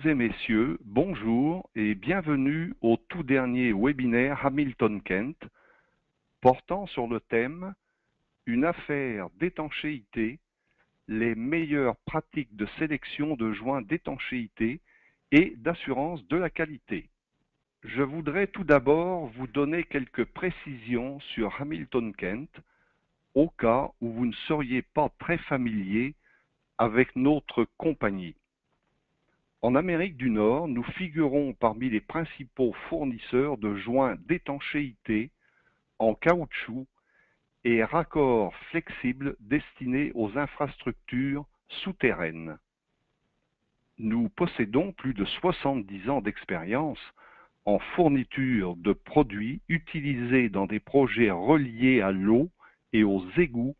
et messieurs, bonjour et bienvenue au tout dernier webinaire Hamilton Kent portant sur le thème Une affaire d'étanchéité, les meilleures pratiques de sélection de joints d'étanchéité et d'assurance de la qualité. Je voudrais tout d'abord vous donner quelques précisions sur Hamilton Kent au cas où vous ne seriez pas très familier avec notre compagnie. En Amérique du Nord, nous figurons parmi les principaux fournisseurs de joints d'étanchéité en caoutchouc et raccords flexibles destinés aux infrastructures souterraines. Nous possédons plus de 70 ans d'expérience en fourniture de produits utilisés dans des projets reliés à l'eau et aux égouts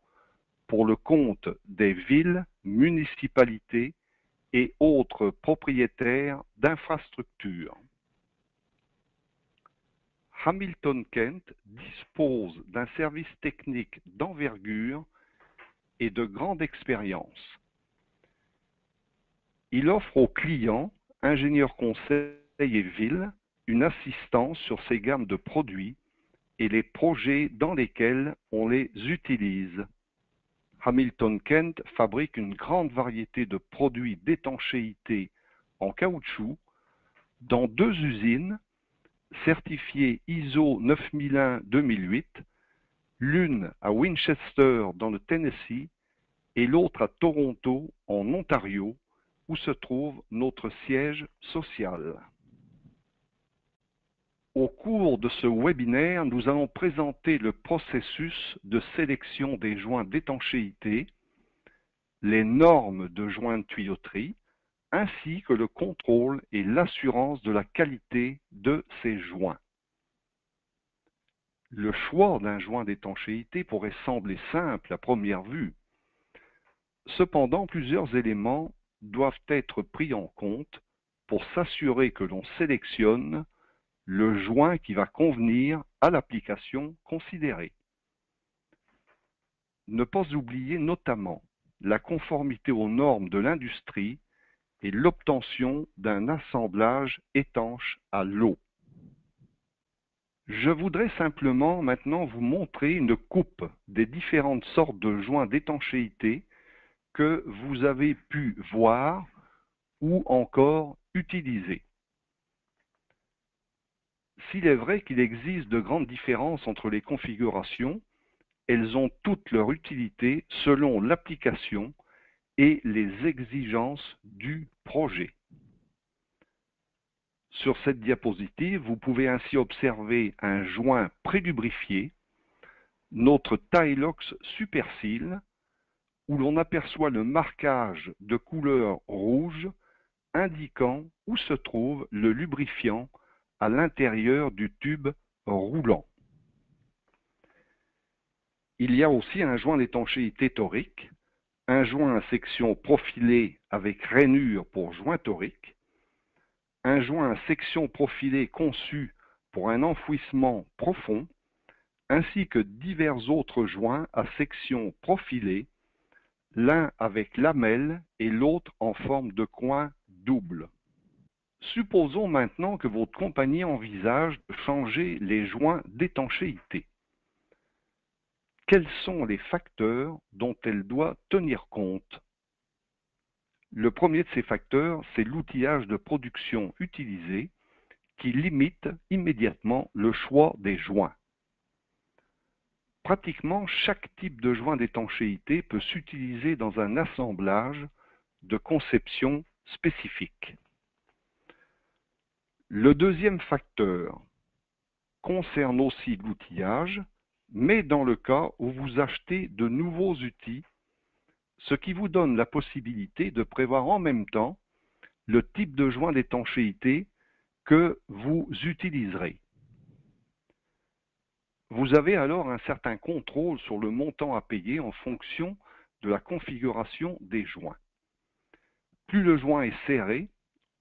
pour le compte des villes, municipalités et autres propriétaires d'infrastructures. Hamilton Kent dispose d'un service technique d'envergure et de grande expérience. Il offre aux clients, ingénieurs conseils et villes, une assistance sur ses gammes de produits et les projets dans lesquels on les utilise. Hamilton Kent fabrique une grande variété de produits d'étanchéité en caoutchouc dans 2 usines certifiées ISO 9001-2008, l'une à Winchester dans le Tennessee et l'autre à Toronto en Ontario, où se trouve notre siège social. Au cours de ce webinaire, nous allons présenter le processus de sélection des joints d'étanchéité, les normes de joints de tuyauterie, ainsi que le contrôle et l'assurance de la qualité de ces joints. Le choix d'un joint d'étanchéité pourrait sembler simple à première vue. Cependant, plusieurs éléments doivent être pris en compte pour s'assurer que l'on sélectionne le joint qui va convenir à l'application considérée. Ne pas oublier notamment la conformité aux normes de l'industrie et l'obtention d'un assemblage étanche à l'eau. Je voudrais simplement maintenant vous montrer une coupe des différentes sortes de joints d'étanchéité que vous avez pu voir ou encore utiliser. S'il est vrai qu'il existe de grandes différences entre les configurations, elles ont toutes leur utilité selon l'application et les exigences du projet. Sur cette diapositive, vous pouvez ainsi observer un joint prélubrifié, notre Tylox Superseal, où l'on aperçoit le marquage de couleur rouge indiquant où se trouve le lubrifiant à l'intérieur du tube roulant. Il y a aussi un joint d'étanchéité torique, un joint à section profilée avec rainure pour joint torique, un joint à section profilée conçu pour un enfouissement profond, ainsi que divers autres joints à section profilée, l'un avec lamelle et l'autre en forme de coin double. Supposons maintenant que votre compagnie envisage de changer les joints d'étanchéité. Quels sont les facteurs dont elle doit tenir compte? Le premier de ces facteurs, c'est l'outillage de production utilisé qui limite immédiatement le choix des joints. Pratiquement chaque type de joint d'étanchéité peut s'utiliser dans un assemblage de conception spécifique. Le deuxième facteur concerne aussi l'outillage, mais dans le cas où vous achetez de nouveaux outils, ce qui vous donne la possibilité de prévoir en même temps le type de joint d'étanchéité que vous utiliserez. Vous avez alors un certain contrôle sur le montant à payer en fonction de la configuration des joints. Plus le joint est serré,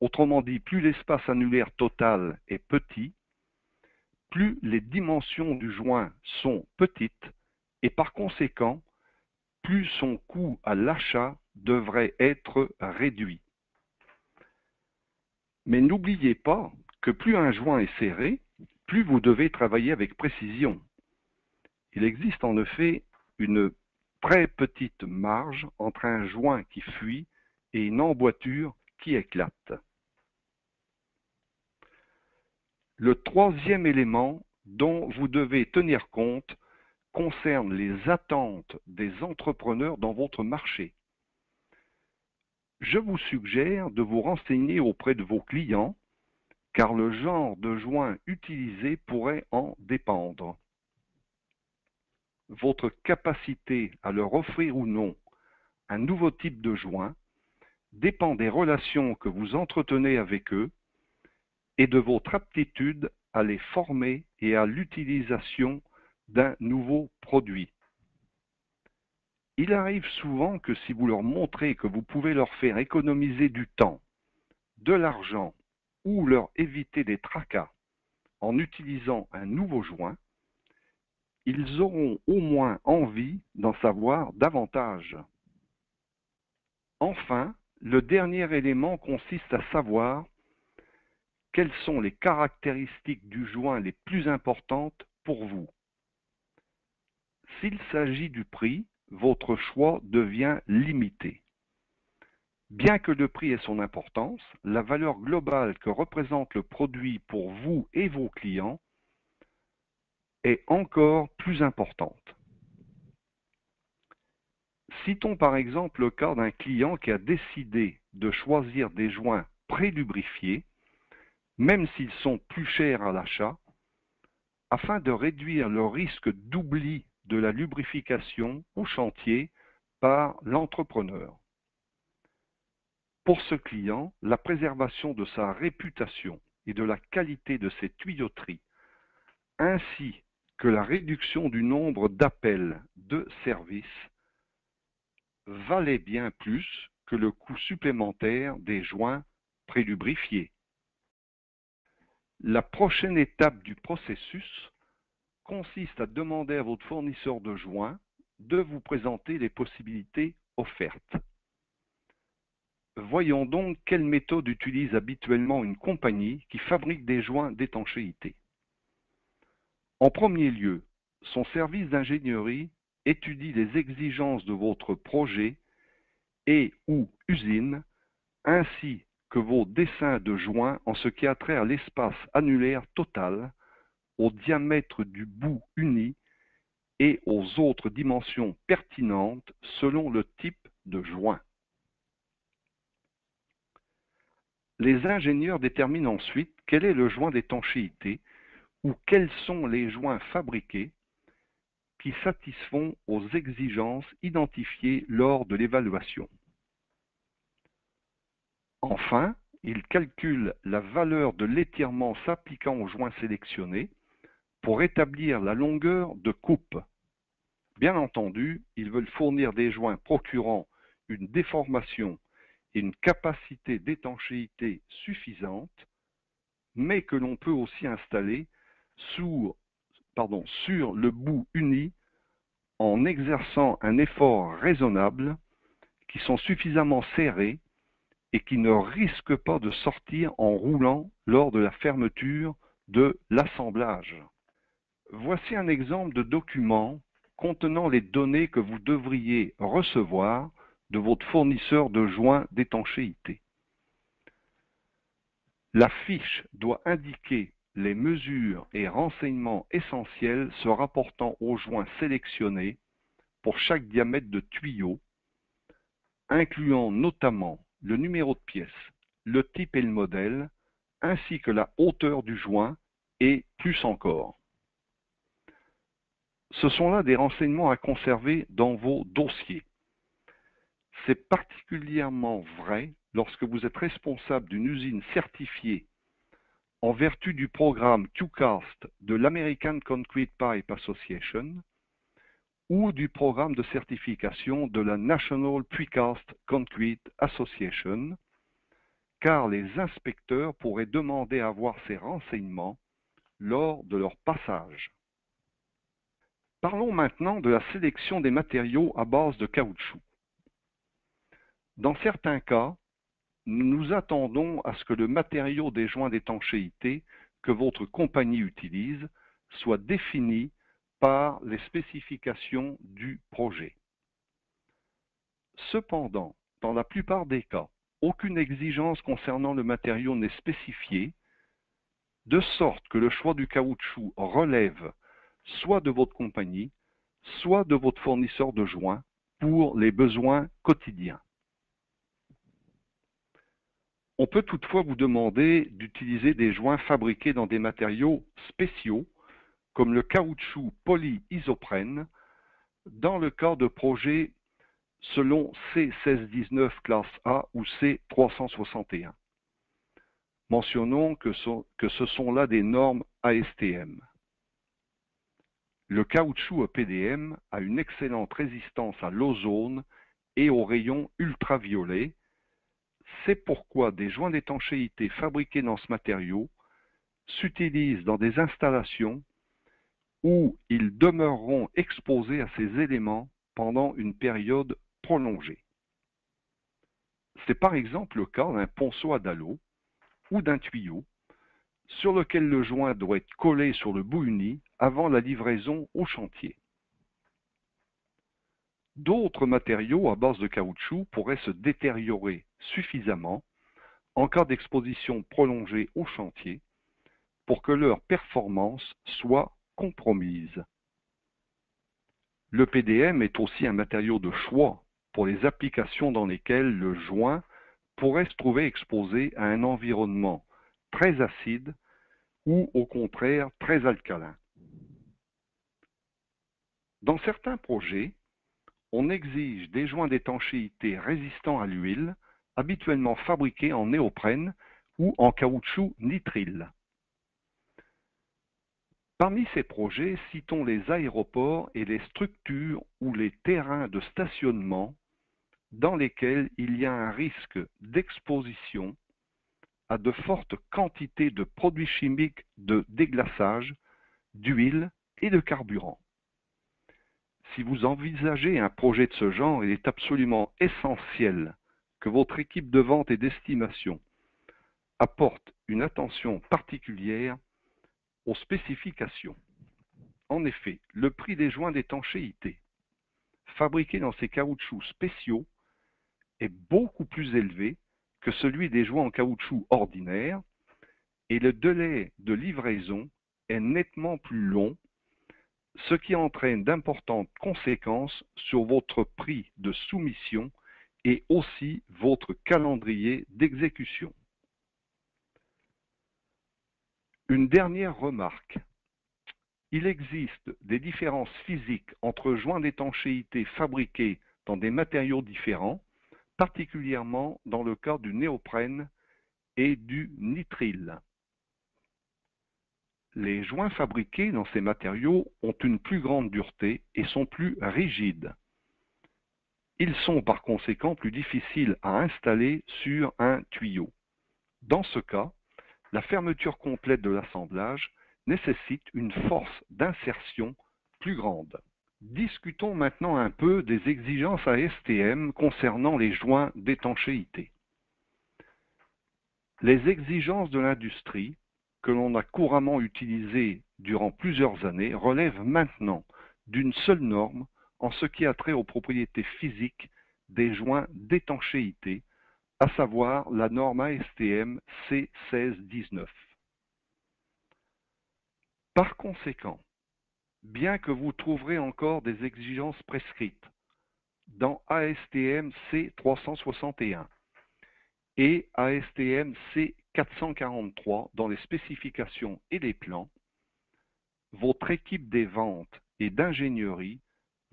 autrement dit plus l'espace annulaire total est petit, plus les dimensions du joint sont petites et par conséquent, plus son coût à l'achat devrait être réduit. Mais n'oubliez pas que plus un joint est serré, plus vous devez travailler avec précision. Il existe en effet une très petite marge entre un joint qui fuit et une emboîture qui éclate. Le troisième élément dont vous devez tenir compte concerne les attentes des entrepreneurs dans votre marché. Je vous suggère de vous renseigner auprès de vos clients car le genre de joint utilisé pourrait en dépendre. Votre capacité à leur offrir ou non un nouveau type de joint dépend des relations que vous entretenez avec eux et de votre aptitude à les former et à l'utilisation d'un nouveau produit. Il arrive souvent que si vous leur montrez que vous pouvez leur faire économiser du temps, de l'argent ou leur éviter des tracas en utilisant un nouveau joint, ils auront au moins envie d'en savoir davantage. Enfin, le dernier élément consiste à savoir quelles sont les caractéristiques du joint les plus importantes pour vous. S'il s'agit du prix, votre choix devient limité. Bien que le prix ait son importance, la valeur globale que représente le produit pour vous et vos clients est encore plus importante. Citons par exemple le cas d'un client qui a décidé de choisir des joints pré-lubrifiés, même s'ils sont plus chers à l'achat, afin de réduire le risque d'oubli de la lubrification au chantier par l'entrepreneur. Pour ce client, la préservation de sa réputation et de la qualité de ses tuyauteries, ainsi que la réduction du nombre d'appels de service, valait bien plus que le coût supplémentaire des joints prélubrifiés. La prochaine étape du processus consiste à demander à votre fournisseur de joints de vous présenter les possibilités offertes. Voyons donc quelle méthode utilise habituellement une compagnie qui fabrique des joints d'étanchéité. En premier lieu, son service d'ingénierie étudie les exigences de votre projet et ou usine, ainsi que vos dessins de joints en ce qui a trait à l'espace annulaire total, au diamètre du bout uni et aux autres dimensions pertinentes selon le type de joint. Les ingénieurs déterminent ensuite quel est le joint d'étanchéité ou quels sont les joints fabriqués qui satisfont aux exigences identifiées lors de l'évaluation. Enfin, ils calculent la valeur de l'étirement s'appliquant aux joints sélectionnés pour établir la longueur de coupe. Bien entendu, ils veulent fournir des joints procurant une déformation et une capacité d'étanchéité suffisante, mais que l'on peut aussi installer sur le bout uni en exerçant un effort raisonnable, qui sont suffisamment serrés et qui ne risquent pas de sortir en roulant lors de la fermeture de l'assemblage. Voici un exemple de document contenant les données que vous devriez recevoir de votre fournisseur de joints d'étanchéité. La fiche doit indiquer les mesures et renseignements essentiels se rapportant aux joints sélectionnés pour chaque diamètre de tuyau, incluant notamment le numéro de pièce, le type et le modèle, ainsi que la hauteur du joint et plus encore. Ce sont là des renseignements à conserver dans vos dossiers. C'est particulièrement vrai lorsque vous êtes responsable d'une usine certifiée en vertu du programme QCAST de l'American Concrete Pipe Association ou du programme de certification de la National Precast Concrete Association, car les inspecteurs pourraient demander à avoir ces renseignements lors de leur passage. Parlons maintenant de la sélection des matériaux à base de caoutchouc. Dans certains cas, nous attendons à ce que le matériau des joints d'étanchéité que votre compagnie utilise soit défini par les spécifications du projet. Cependant, dans la plupart des cas, aucune exigence concernant le matériau n'est spécifiée, de sorte que le choix du caoutchouc relève soit de votre compagnie, soit de votre fournisseur de joints pour les besoins quotidiens. On peut toutefois vous demander d'utiliser des joints fabriqués dans des matériaux spéciaux, comme le caoutchouc polyisoprène, dans le cas de projets selon C1619 classe A ou C361. Mentionnons que ce sont là des normes ASTM. Le caoutchouc EPDM a une excellente résistance à l'ozone et aux rayons ultraviolets. C'est pourquoi des joints d'étanchéité fabriqués dans ce matériau s'utilisent dans des installations où ils demeureront exposés à ces éléments pendant une période prolongée. C'est par exemple le cas d'un ponceau à dallo ou d'un tuyau sur lequel le joint doit être collé sur le bout uni avant la livraison au chantier. D'autres matériaux à base de caoutchouc pourraient se détériorer suffisamment en cas d'exposition prolongée au chantier pour que leur performance soit compromise. Le PDM est aussi un matériau de choix pour les applications dans lesquelles le joint pourrait se trouver exposé à un environnement très acide ou au contraire très alcalin. Dans certains projets, on exige des joints d'étanchéité résistants à l'huile, habituellement fabriqués en néoprène ou en caoutchouc nitrile. Parmi ces projets, citons les aéroports et les structures ou les terrains de stationnement dans lesquels il y a un risque d'exposition à de fortes quantités de produits chimiques de déglaçage, d'huile et de carburant. Si vous envisagez un projet de ce genre, il est absolument essentiel que votre équipe de vente et d'estimation apporte une attention particulière aux spécifications. En effet, le prix des joints d'étanchéité fabriqués dans ces caoutchoucs spéciaux est beaucoup plus élevé que celui des joints en caoutchouc ordinaire et le délai de livraison est nettement plus long, ce qui entraîne d'importantes conséquences sur votre prix de soumission et aussi votre calendrier d'exécution. Une dernière remarque. Il existe des différences physiques entre joints d'étanchéité fabriqués dans des matériaux différents, particulièrement dans le cas du néoprène et du nitrile. Les joints fabriqués dans ces matériaux ont une plus grande dureté et sont plus rigides. Ils sont par conséquent plus difficiles à installer sur un tuyau. Dans ce cas, la fermeture complète de l'assemblage nécessite une force d'insertion plus grande. Discutons maintenant un peu des exigences ASTM concernant les joints d'étanchéité. Les exigences de l'industrie, que l'on a couramment utilisées durant plusieurs années, relèvent maintenant d'une seule norme en ce qui a trait aux propriétés physiques des joints d'étanchéité, à savoir la norme ASTM C1619. Par conséquent, bien que vous trouverez encore des exigences prescrites dans ASTM C361 et ASTM C443 dans les spécifications et les plans, votre équipe des ventes et d'ingénierie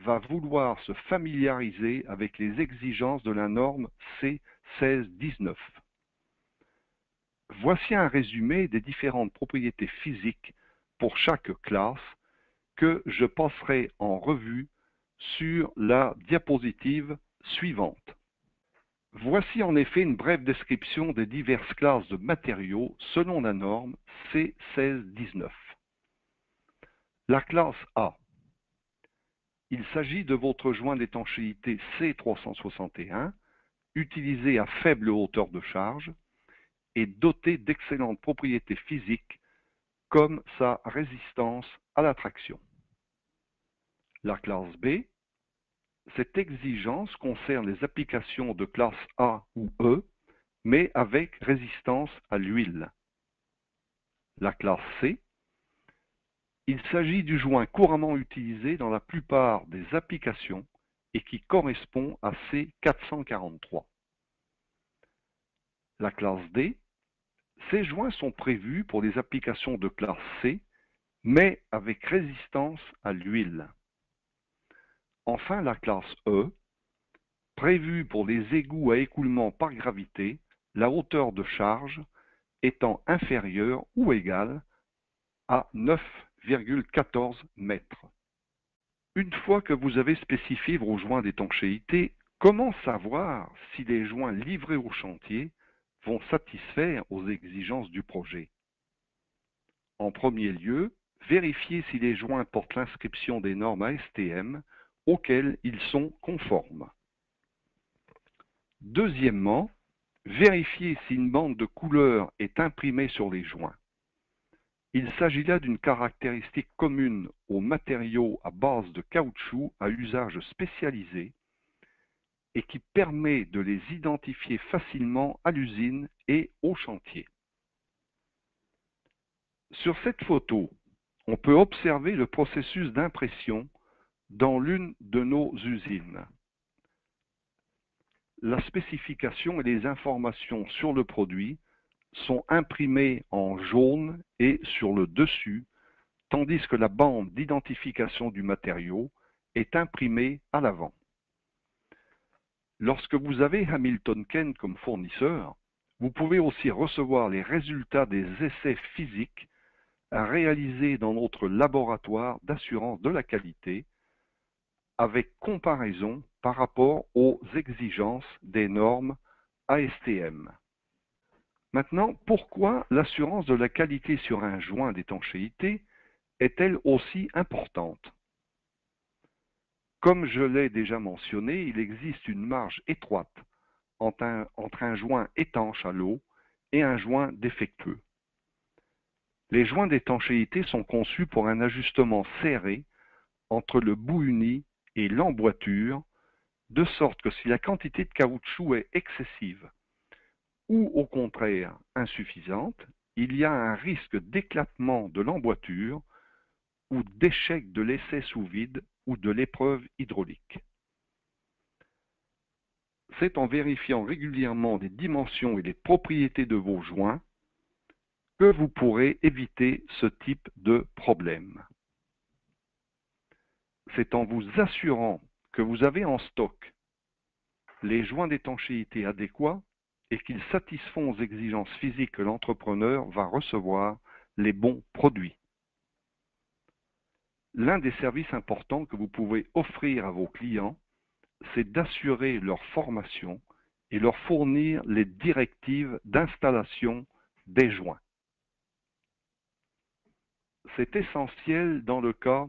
va vouloir se familiariser avec les exigences de la norme C1619. Voici un résumé des différentes propriétés physiques pour chaque classe que je passerai en revue sur la diapositive suivante. Voici en effet une brève description des diverses classes de matériaux selon la norme C1619. La classe A. Il s'agit de votre joint d'étanchéité C361, utilisé à faible hauteur de charge et doté d'excellentes propriétés physiques comme sa résistance à la traction. La classe B, cette exigence concerne les applications de classe A ou E, mais avec résistance à l'huile. La classe C, il s'agit du joint couramment utilisé dans la plupart des applications et qui correspond à C443. La classe D, ces joints sont prévus pour les applications de classe C, mais avec résistance à l'huile. Enfin, la classe E, prévue pour les égouts à écoulement par gravité, la hauteur de charge étant inférieure ou égale à 9,14 mètres. Une fois que vous avez spécifié vos joints d'étanchéité, comment savoir si les joints livrés au chantier vont satisfaire aux exigences du projet? En premier lieu, vérifiez si les joints portent l'inscription des normes ASTM auxquelles ils sont conformes. Deuxièmement, vérifiez si une bande de couleur est imprimée sur les joints. Il s'agit là d'une caractéristique commune aux matériaux à base de caoutchouc à usage spécialisé et qui permet de les identifier facilement à l'usine et au chantier. Sur cette photo, on peut observer le processus d'impression dans l'une de nos usines. La spécification et les informations sur le produit sont imprimées en jaune et sur le dessus, tandis que la bande d'identification du matériau est imprimée à l'avant. Lorsque vous avez Hamilton Kent comme fournisseur, vous pouvez aussi recevoir les résultats des essais physiques réalisés dans notre laboratoire d'assurance de la qualité avec comparaison par rapport aux exigences des normes ASTM. Maintenant, pourquoi l'assurance de la qualité sur un joint d'étanchéité est-elle aussi importante? Comme je l'ai déjà mentionné, il existe une marge étroite entre un joint étanche à l'eau et un joint défectueux. Les joints d'étanchéité sont conçus pour un ajustement serré entre le bout uni et l'emboîture, de sorte que si la quantité de caoutchouc est excessive ou au contraire insuffisante, il y a un risque d'éclatement de l'emboîture ou d'échec de l'essai sous vide ou de l'épreuve hydraulique. C'est en vérifiant régulièrement les dimensions et les propriétés de vos joints que vous pourrez éviter ce type de problème. C'est en vous assurant que vous avez en stock les joints d'étanchéité adéquats et qu'ils satisfont aux exigences physiques que l'entrepreneur va recevoir les bons produits. L'un des services importants que vous pouvez offrir à vos clients, c'est d'assurer leur formation et leur fournir les directives d'installation des joints. C'est essentiel dans le cas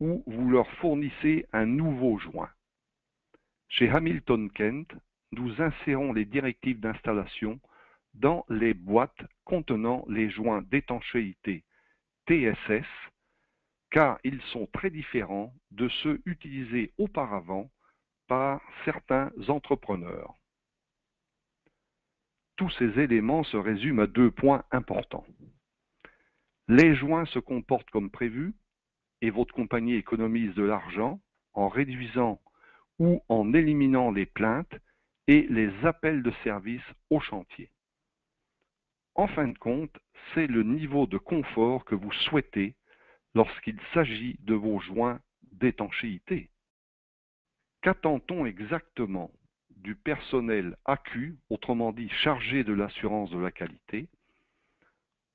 où vous leur fournissez un nouveau joint. Chez Hamilton Kent, nous insérons les directives d'installation dans les boîtes contenant les joints d'étanchéité TSS, car ils sont très différents de ceux utilisés auparavant par certains entrepreneurs. Tous ces éléments se résument à 2 points importants. Les joints se comportent comme prévu et votre compagnie économise de l'argent en réduisant ou en éliminant les plaintes et les appels de service au chantier. En fin de compte, c'est le niveau de confort que vous souhaitez lorsqu'il s'agit de vos joints d'étanchéité. Qu'attend-on exactement du personnel AQ, autrement dit chargé de l'assurance de la qualité,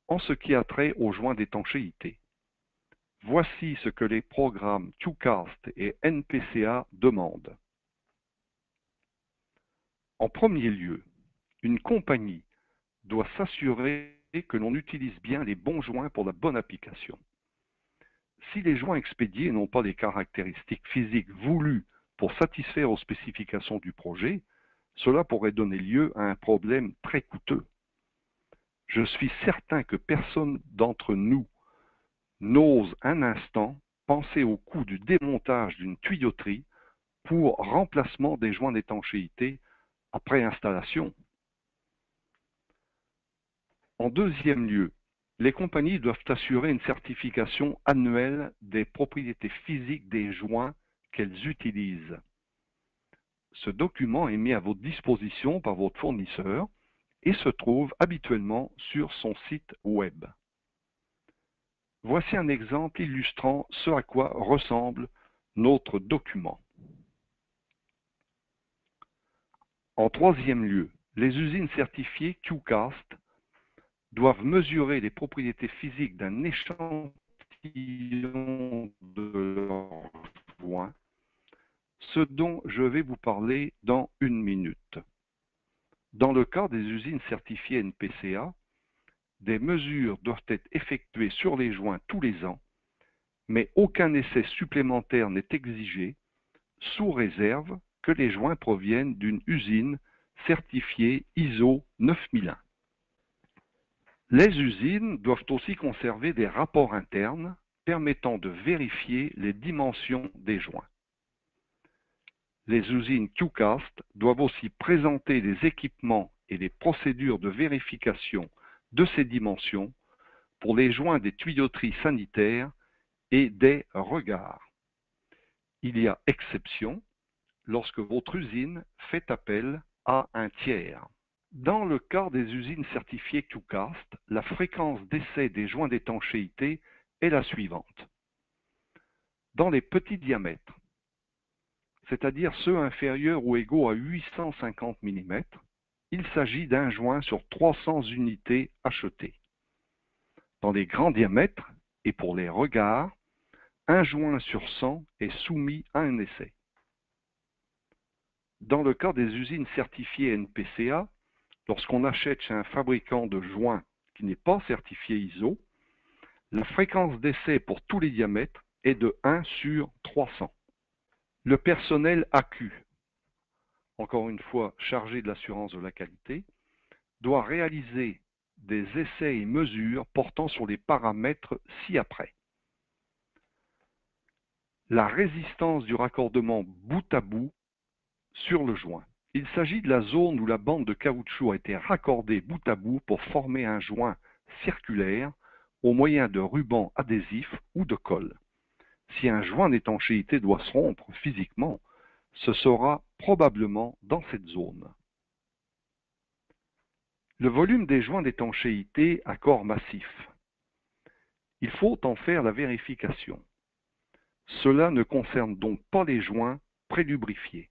en ce qui a trait aux joints d'étanchéité? Voici ce que les programmes QCAST et NPCA demandent. En premier lieu, une compagnie doit s'assurer que l'on utilise bien les bons joints pour la bonne application. Si les joints expédiés n'ont pas les caractéristiques physiques voulues pour satisfaire aux spécifications du projet, Cela pourrait donner lieu à un problème très coûteux. Je suis certain que personne d'entre nous n'ose un instant penser au coût du démontage d'une tuyauterie pour remplacement des joints d'étanchéité après installation. En deuxième lieu, les compagnies doivent assurer une certification annuelle des propriétés physiques des joints qu'elles utilisent. Ce document est mis à votre disposition par votre fournisseur et se trouve habituellement sur son site web. Voici un exemple illustrant ce à quoi ressemble notre document. En troisième lieu, les usines certifiées QCAST doivent mesurer les propriétés physiques d'un échantillon de leurs joints, ce dont je vais vous parler dans une minute. Dans le cas des usines certifiées NPCA, des mesures doivent être effectuées sur les joints tous les ans, mais aucun essai supplémentaire n'est exigé, sous réserve que les joints proviennent d'une usine certifiée ISO 9001. Les usines doivent aussi conserver des rapports internes permettant de vérifier les dimensions des joints. Les usines QCAST doivent aussi présenter les équipements et les procédures de vérification de ces dimensions pour les joints des tuyauteries sanitaires et des regards. Il y a exception lorsque votre usine fait appel à un tiers. Dans le cas des usines certifiées QCAST, la fréquence d'essai des joints d'étanchéité est la suivante. Dans les petits diamètres, c'est-à-dire ceux inférieurs ou égaux à 850 mm, il s'agit d'un joint sur 300 unités achetées. Dans les grands diamètres, et pour les regards, un joint sur 100 est soumis à un essai. Dans le cas des usines certifiées NPCA, lorsqu'on achète chez un fabricant de joints qui n'est pas certifié ISO, la fréquence d'essai pour tous les diamètres est de 1 sur 300. Le personnel AQ, encore une fois chargé de l'assurance de la qualité, doit réaliser des essais et mesures portant sur les paramètres ci-après. La résistance du raccordement bout à bout sur le joint. Il s'agit de la zone où la bande de caoutchouc a été raccordée bout à bout pour former un joint circulaire au moyen de rubans adhésifs ou de colle. Si un joint d'étanchéité doit se rompre physiquement, ce sera probablement dans cette zone. Le volume des joints d'étanchéité à corps massif. Il faut en faire la vérification. Cela ne concerne donc pas les joints prélubrifiés.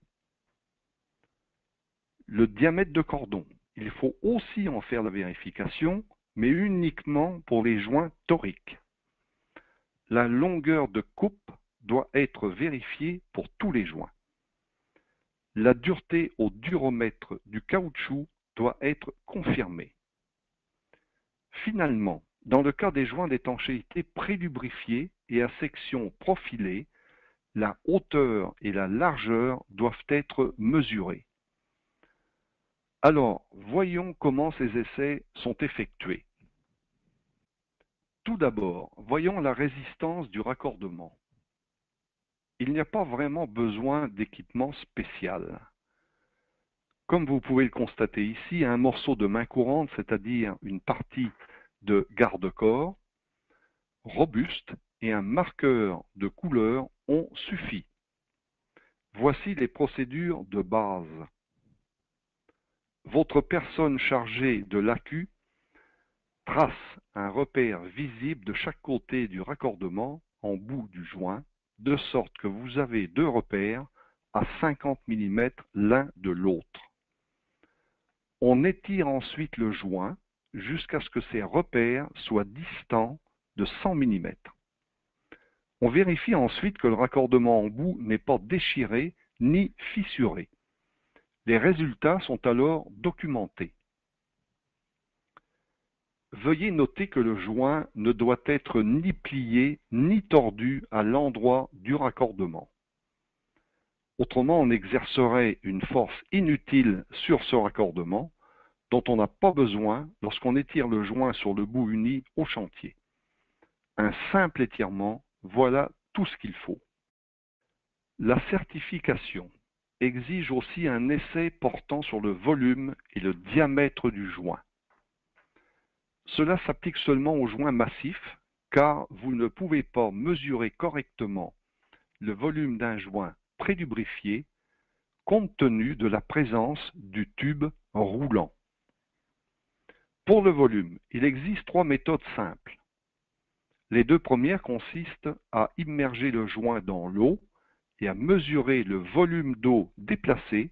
Le diamètre de cordon. Il faut aussi en faire la vérification, mais uniquement pour les joints toriques. La longueur de coupe doit être vérifiée pour tous les joints. La dureté au duromètre du caoutchouc doit être confirmée. Finalement, dans le cas des joints d'étanchéité prélubrifiés et à section profilée, la hauteur et la largeur doivent être mesurées. Alors, voyons comment ces essais sont effectués. Tout d'abord, voyons la résistance du raccordement. Il n'y a pas vraiment besoin d'équipement spécial. Comme vous pouvez le constater ici, un morceau de main courante, c'est-à-dire une partie de garde-corps, robuste, et un marqueur de couleur ont suffi. Voici les procédures de base. Votre personne chargée de l'AQ trace un repère visible de chaque côté du raccordement en bout du joint, de sorte que vous avez deux repères à 50 mm l'un de l'autre. On étire ensuite le joint jusqu'à ce que ces repères soient distants de 100 mm. On vérifie ensuite que le raccordement en bout n'est pas déchiré ni fissuré. Les résultats sont alors documentés. Veuillez noter que le joint ne doit être ni plié ni tordu à l'endroit du raccordement. Autrement, on exercerait une force inutile sur ce raccordement dont on n'a pas besoin lorsqu'on étire le joint sur le bout uni au chantier. Un simple étirement, voilà tout ce qu'il faut. La certification exige aussi un essai portant sur le volume et le diamètre du joint. Cela s'applique seulement aux joints massifs, car vous ne pouvez pas mesurer correctement le volume d'un joint prélubrifié compte tenu de la présence du tube roulant. Pour le volume, il existe 3 méthodes simples. Les 2 premières consistent à immerger le joint dans l'eau et à mesurer le volume d'eau déplacé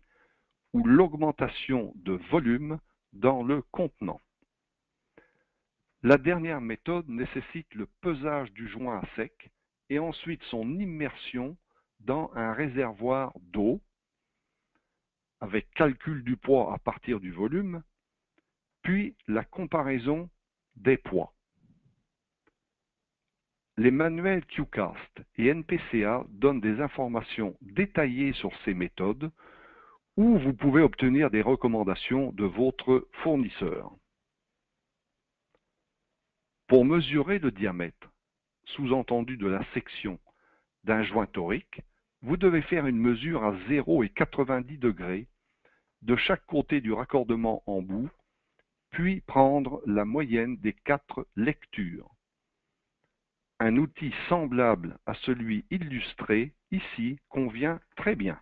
ou l'augmentation de volume dans le contenant. La dernière méthode nécessite le pesage du joint à sec et ensuite son immersion dans un réservoir d'eau avec calcul du poids à partir du volume, puis la comparaison des poids. Les manuels QCast et NPCA donnent des informations détaillées sur ces méthodes où vous pouvez obtenir des recommandations de votre fournisseur. Pour mesurer le diamètre, sous-entendu de la section d'un joint torique, vous devez faire une mesure à 0 et 90 degrés de chaque côté du raccordement en bout, puis prendre la moyenne des 4 lectures. Un outil semblable à celui illustré ici convient très bien.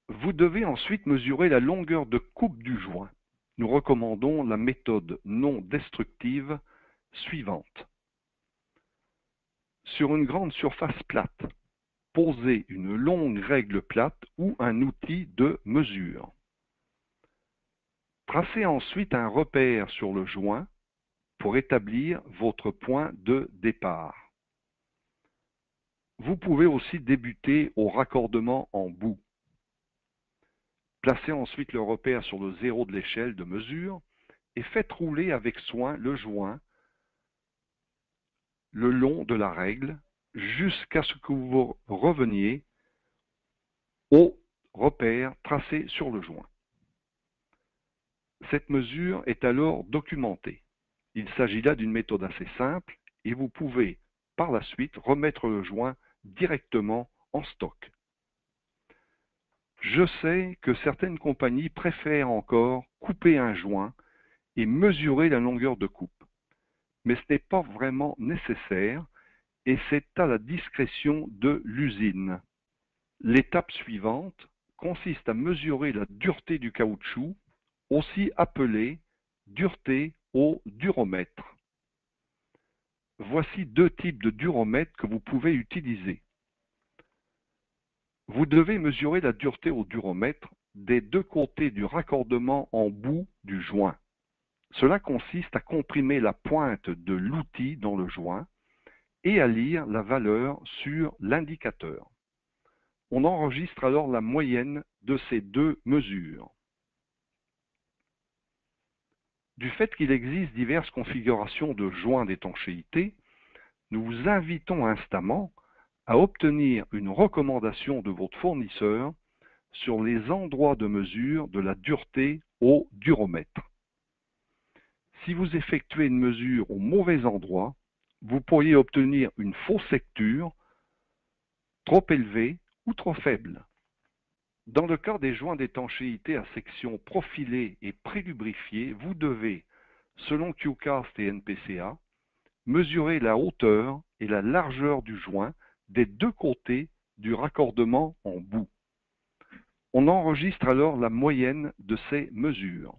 Vous devez ensuite mesurer la longueur de coupe du joint. Nous recommandons la méthode non destructive suivante. Sur une grande surface plate, posez une longue règle plate ou un outil de mesure. Tracez ensuite un repère sur le joint pour établir votre point de départ. Vous pouvez aussi débuter au raccordement en bout. Placez ensuite le repère sur le zéro de l'échelle de mesure et faites rouler avec soin le joint le long de la règle jusqu'à ce que vous reveniez au repère tracé sur le joint. Cette mesure est alors documentée. Il s'agit là d'une méthode assez simple et vous pouvez par la suite remettre le joint directement en stock. Je sais que certaines compagnies préfèrent encore couper un joint et mesurer la longueur de coupe. Mais ce n'est pas vraiment nécessaire et c'est à la discrétion de l'usine. L'étape suivante consiste à mesurer la dureté du caoutchouc, aussi appelée dureté au duromètre. Voici 2 types de duromètres que vous pouvez utiliser. Vous devez mesurer la dureté au duromètre des 2 côtés du raccordement en bout du joint. Cela consiste à comprimer la pointe de l'outil dans le joint et à lire la valeur sur l'indicateur. On enregistre alors la moyenne de ces 2 mesures. Du fait qu'il existe diverses configurations de joints d'étanchéité, nous vous invitons instamment à obtenir une recommandation de votre fournisseur sur les endroits de mesure de la dureté au duromètre. Si vous effectuez une mesure au mauvais endroit, vous pourriez obtenir une fausse lecture, trop élevée ou trop faible. Dans le cas des joints d'étanchéité à section profilée et prélubrifiée, vous devez, selon QCast et NPCA, mesurer la hauteur et la largeur du joint des 2 côtés du raccordement en bout. On enregistre alors la moyenne de ces mesures.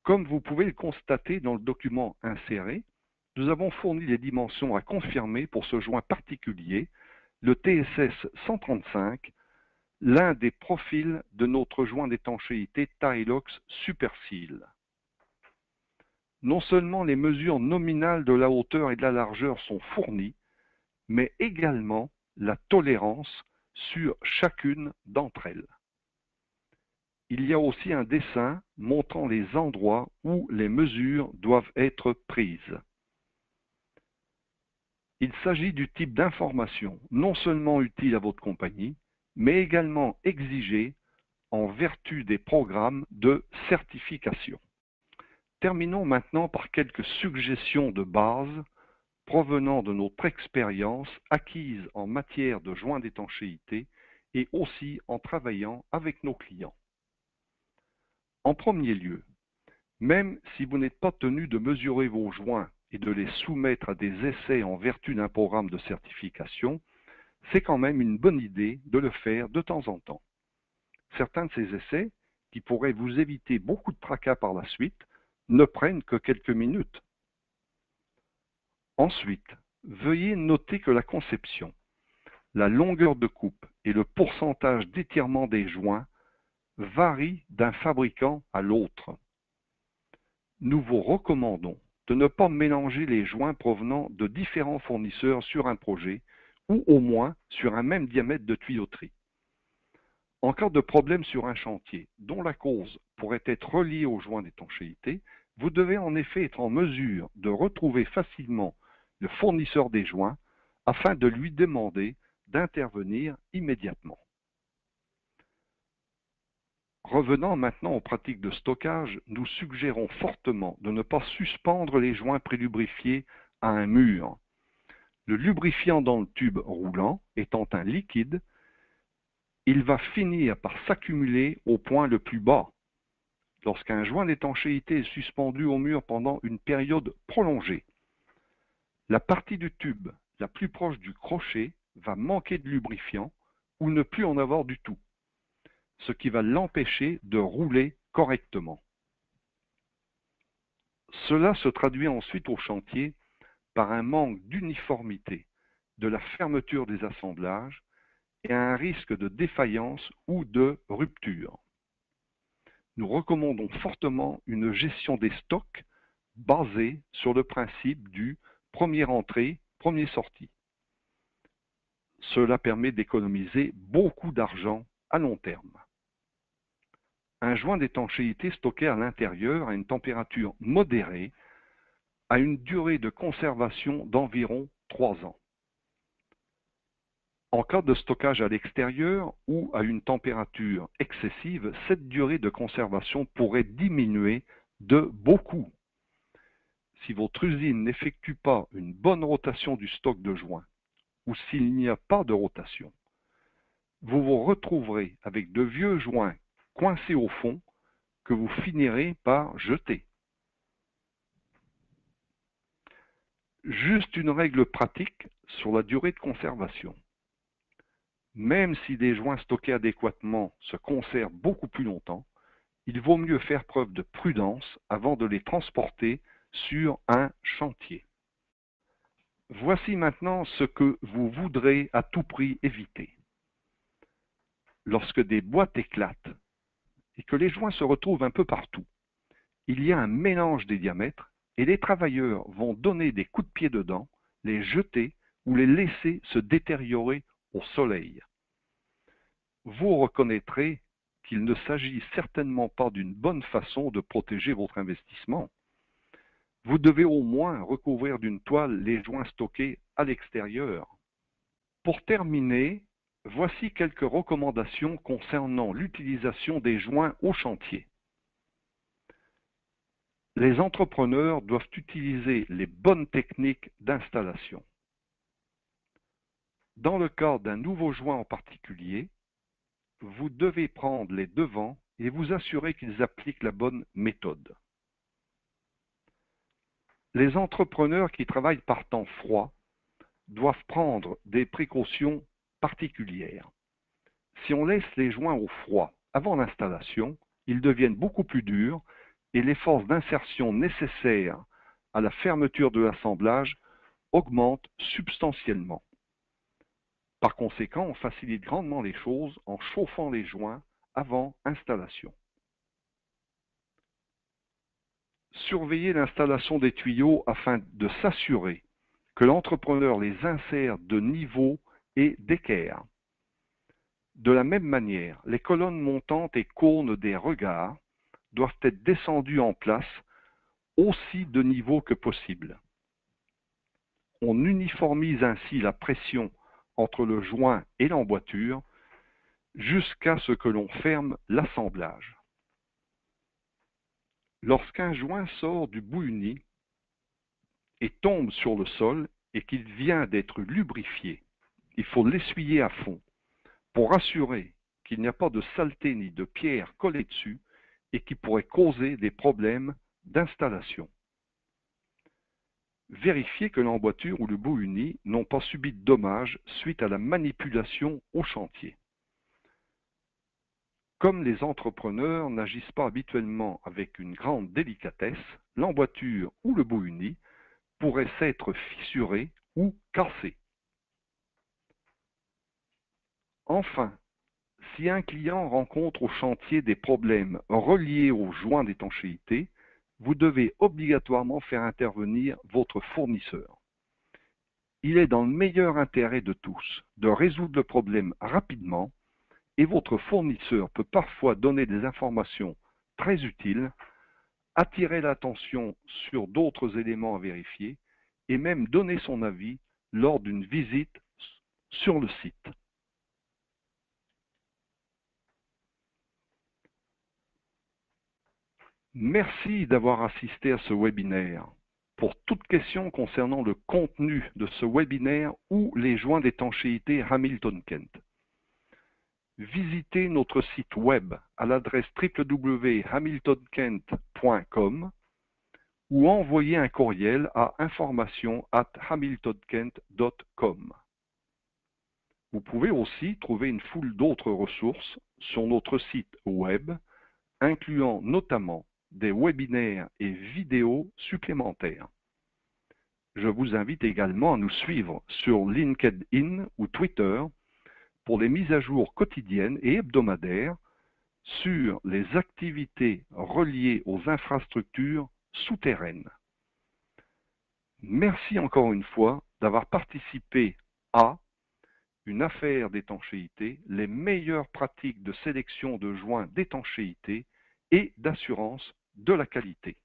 Comme vous pouvez le constater dans le document inséré, nous avons fourni les dimensions à confirmer pour ce joint particulier, le TSS 135, l'un des profils de notre joint d'étanchéité Tylox Superseal. Non seulement les mesures nominales de la hauteur et de la largeur sont fournies, mais également la tolérance sur chacune d'entre elles. Il y a aussi un dessin montrant les endroits où les mesures doivent être prises. Il s'agit du type d'information non seulement utile à votre compagnie, mais également exigée en vertu des programmes de certification. Terminons maintenant par quelques suggestions de base provenant de notre expérience acquise en matière de joints d'étanchéité et aussi en travaillant avec nos clients. En premier lieu, même si vous n'êtes pas tenu de mesurer vos joints et de les soumettre à des essais en vertu d'un programme de certification, c'est quand même une bonne idée de le faire de temps en temps. Certains de ces essais, qui pourraient vous éviter beaucoup de tracas par la suite, ne prennent que quelques minutes. Ensuite, veuillez noter que la conception, la longueur de coupe et le pourcentage d'étirement des joints varient d'un fabricant à l'autre. Nous vous recommandons de ne pas mélanger les joints provenant de différents fournisseurs sur un projet ou au moins sur un même diamètre de tuyauterie. En cas de problème sur un chantier dont la cause pourrait être reliée aux joints d'étanchéité, vous devez en effet être en mesure de retrouver facilement le fournisseur des joints afin de lui demander d'intervenir immédiatement. Revenant maintenant aux pratiques de stockage, nous suggérons fortement de ne pas suspendre les joints prélubrifiés à un mur. Le lubrifiant dans le tube roulant étant un liquide, il va finir par s'accumuler au point le plus bas. Lorsqu'un joint d'étanchéité est suspendu au mur pendant une période prolongée, la partie du tube la plus proche du crochet va manquer de lubrifiant ou ne plus en avoir du tout, ce qui va l'empêcher de rouler correctement. Cela se traduit ensuite au chantier par un manque d'uniformité de la fermeture des assemblages et un risque de défaillance ou de rupture. Nous recommandons fortement une gestion des stocks basée sur le principe du premier entrée, premier sorti. Cela permet d'économiser beaucoup d'argent à long terme. Un joint d'étanchéité stocké à l'intérieur à une température modérée a une durée de conservation d'environ 3 ans. En cas de stockage à l'extérieur ou à une température excessive, cette durée de conservation pourrait diminuer de beaucoup. Si votre usine n'effectue pas une bonne rotation du stock de joints, ou s'il n'y a pas de rotation, vous vous retrouverez avec de vieux joints coincés au fond que vous finirez par jeter. Juste une règle pratique sur la durée de conservation. Même si des joints stockés adéquatement se conservent beaucoup plus longtemps, il vaut mieux faire preuve de prudence avant de les transporter sur un chantier. Voici maintenant ce que vous voudrez à tout prix éviter. Lorsque des boîtes éclatent et que les joints se retrouvent un peu partout, il y a un mélange des diamètres et les travailleurs vont donner des coups de pied dedans, les jeter ou les laisser se détériorer au soleil. Vous reconnaîtrez qu'il ne s'agit certainement pas d'une bonne façon de protéger votre investissement. Vous devez au moins recouvrir d'une toile les joints stockés à l'extérieur. Pour terminer, voici quelques recommandations concernant l'utilisation des joints au chantier. Les entrepreneurs doivent utiliser les bonnes techniques d'installation. Dans le cas d'un nouveau joint en particulier, vous devez prendre les devants et vous assurer qu'ils appliquent la bonne méthode. Les entrepreneurs qui travaillent par temps froid doivent prendre des précautions particulières. Si on laisse les joints au froid avant l'installation, ils deviennent beaucoup plus durs et les forces d'insertion nécessaires à la fermeture de l'assemblage augmentent substantiellement. Par conséquent, on facilite grandement les choses en chauffant les joints avant installation. Surveillez l'installation des tuyaux afin de s'assurer que l'entrepreneur les insère de niveau et d'équerre. De la même manière, les colonnes montantes et cônes des regards doivent être descendues en place aussi de niveau que possible. On uniformise ainsi la pression entre le joint et l'emboîture jusqu'à ce que l'on ferme l'assemblage. Lorsqu'un joint sort du bout uni et tombe sur le sol et qu'il vient d'être lubrifié, il faut l'essuyer à fond pour assurer qu'il n'y a pas de saleté ni de pierre collée dessus et qui pourrait causer des problèmes d'installation. Vérifiez que l'emboîture ou le bout uni n'ont pas subi de dommages suite à la manipulation au chantier. Comme les entrepreneurs n'agissent pas habituellement avec une grande délicatesse, l'emboîture ou le bout uni pourrait s'être fissuré ou cassé. Enfin, si un client rencontre au chantier des problèmes reliés aux joints d'étanchéité, vous devez obligatoirement faire intervenir votre fournisseur. Il est dans le meilleur intérêt de tous de résoudre le problème rapidement et votre fournisseur peut parfois donner des informations très utiles, attirer l'attention sur d'autres éléments à vérifier et même donner son avis lors d'une visite sur le site. Merci d'avoir assisté à ce webinaire. Pour toute question concernant le contenu de ce webinaire ou les joints d'étanchéité Hamilton Kent, visitez notre site web à l'adresse www.hamiltonkent.com ou envoyez un courriel à information@hamiltonkent.com. Vous pouvez aussi trouver une foule d'autres ressources sur notre site web, incluant notamment des webinaires et vidéos supplémentaires. Je vous invite également à nous suivre sur LinkedIn ou Twitter pour les mises à jour quotidiennes et hebdomadaires sur les activités reliées aux infrastructures souterraines. Merci encore une fois d'avoir participé à une affaire d'étanchéité, les meilleures pratiques de sélection de joints d'étanchéité et d'assurance de la qualité.